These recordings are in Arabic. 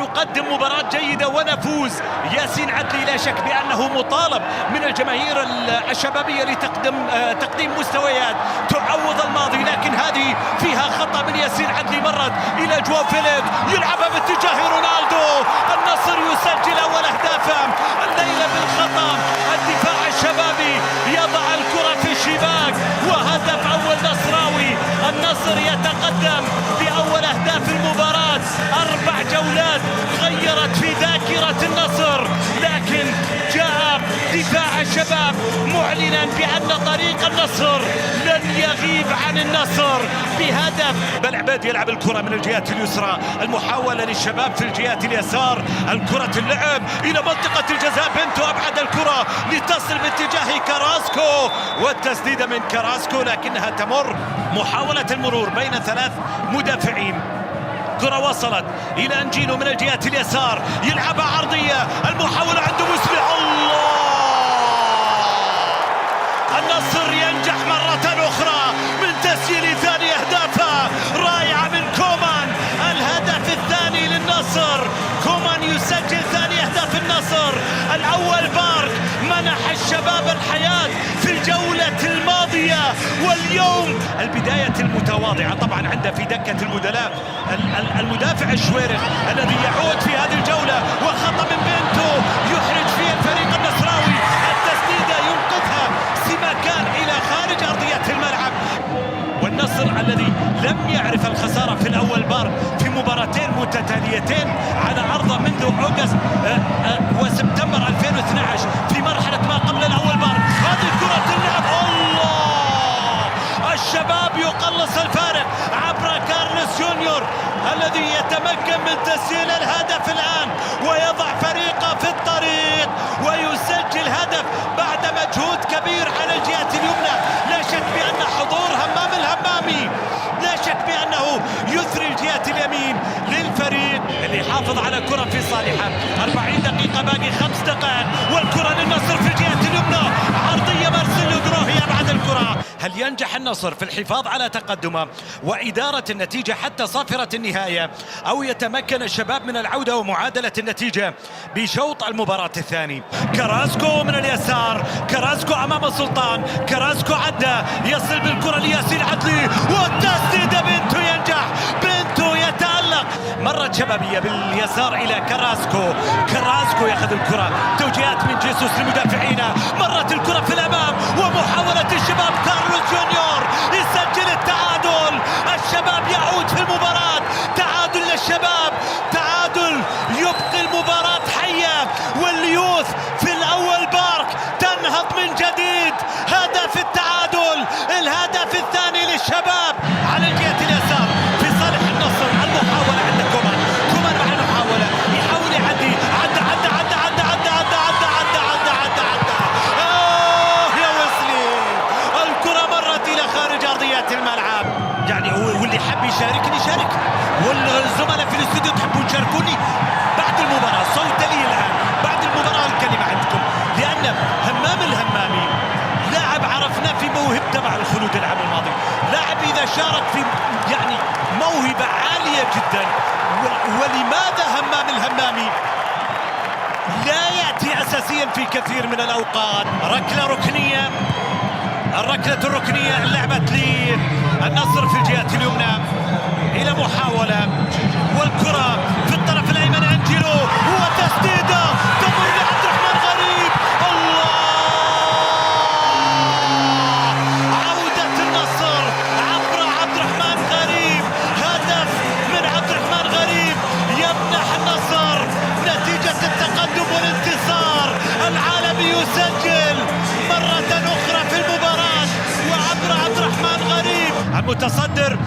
نقدم مباراة جيدة ونفوز. ياسين عدلي لا شك بأنه مطالب من الجماهير الشبابية تقديم مستويات تعوض الماضي، لكن هذه فيها خطأ من ياسين عدلي. مرت إلى جواو فيليكس، يلعبها باتجاه رونالدو. النصر يسجل أول أهدافه الليلة بالخطأ. الدفاع الشبابي يضع الكرة في الشباك وهدف أول نصراوي. النصر يتقدم بأول أهداف المباراة. 4 جولات غيرت في ذاكرة النصر، لكن جاء دفاع الشباب معلنا بأن طريق النصر لن يغيب عن النصر بهدف. بل عباد يلعب الكرة من الجهة اليسرى، المحاولة للشباب في الجهة اليسار. الكرة اللعب إلى منطقة الجزاء، بنتو أبعد الكرة لتصل باتجاه كاراسكو، والتسديدة من كاراسكو لكنها تمر. محاولة المرور بين 3 مدافعين. كرة وصلت إلى أنجيلو من الجهة اليسار، يلعبها عرضية. المحاولة عند مسلم. الله! النصر ينجح مرة أخرى من تسجيل ثاني أهدافه. رائعة من كومان، الهدف الثاني للنصر. كومان يسجل ثاني أهداف النصر. الأول بارك منح الشباب الحياة في الجولة الماضية، واليوم البداية المتواضعة طبعا عنده في دكة البدلاء المدافع الشويرخ الذي يعود في هذه الجولة. وخطأ من بنتو يحرج فيه الفريق النصراوي. التسديدة ينقذها سيماكان إلى خارج أرضية الملعب. والنصر الذي لم يعرف الخسارة في الأول بار في مباراتين متتاليتين على أرضه منذ أغسطس وسبتمبر 2012 في مرحلة ما قبل الأول بار. هذه كرة اللعب. الله! الشباب يقلص الفارق عبر كارلوس جونيور الذي يتمكن من تسجيل الهدف الآن ويضع فريقه في الطريق ويسجل هدف بعد مجهود كبير على الجهة اليمنى. لا شك بأن حضور همام الهمامي، لا شك بأنه يثري الجهة اليمين للفريق اللي حافظ على كرة في صالحه. 40 دقيقة باقي 5 دقائق، والكرة للنصر في الجهة اليمنى. عرضية مارسيلو دروهي أبعد الكرة. هل ينجح النصر في الحفاظ على تقدمه وإدارة النتيجة حتى صافرة النهاية، أو يتمكن الشباب من العودة ومعادلة النتيجة بشوط المباراة الثاني؟ كاراسكو من اليسار، كاراسكو أمام السلطان. كاراسكو عدى، يصل بالكرة لياسين عدلي، والتسديدة بنتو ينجح. بنتو يتألق. مرت شبابية باليسار إلى كاراسكو. كاراسكو يأخذ الكرة، توجيهات من جيسوس لمدافعين. مرت الكرة في الأمام ومحاولة الشباب. كارلوس جونيور يسجل التعادل. الشباب يعود في المباراة. تعادل للشباب، تعادل يبقي المباراة حية، واليوث في الأول بارك تنهض من جديد. هدف التعادل، الهدف الثاني للشباب على الجهة اليسار في صالح النصر. المحاولة عند كومان. كومان مع المحاولة يحاول يعدي. عدى عدى عدى عدى عدى عدى عدى عدى عدى عدى عدى. يا ويسلي، الكرة مرت إلى خارج أرضية الملعب. يعني واللي حب يشاركني شارك، والزملاء في الاستوديو تحبون تشاركوني بعد المباراة. صوت لي الآن بعد المباراة الكلمة عندكم، لأن همام الهمامي لاعب عرفناه في موهبته مع الخلود العام الماضي. لاعب إذا شارك في يعني موهبة عالية جدا. ولماذا همام الهمامي لا يأتي أساسيا في كثير من الأوقات؟ ركلة ركنية، الركلة الركنية لعبت للنصر في الجهة اليمنى إلى محاولة، والكرة في الطرف الأيمن. أنجيلو، وتسديدة تمر لعبد الرحمن غريب. الله! عودة النصر عبر عبد الرحمن غريب. هدف من عبد الرحمن غريب يمنح النصر نتيجة التقدم والانتصار. العالمي يسجل مرة أخرى في المباراة وعبر عبد الرحمن غريب. المتصدر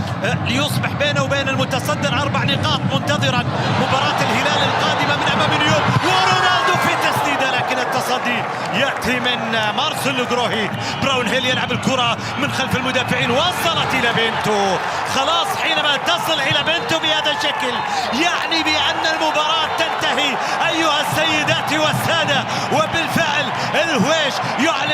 ليصبح بينه وبين المتصدر 4 نقاط، منتظرا مباراة الهلال القادمة من أمام نيوم. ورونالدو في تسديدة، لكن التصدي يأتي من مارسيلو دروهي. براون هيل يلعب الكرة من خلف المدافعين، وصلت إلى بنتو. خلاص حينما تصل إلى بنتو بهذا الشكل يعني بأن المباراة تنتهي أيها السيدات والسادة. وبالفعل الهويش يعلن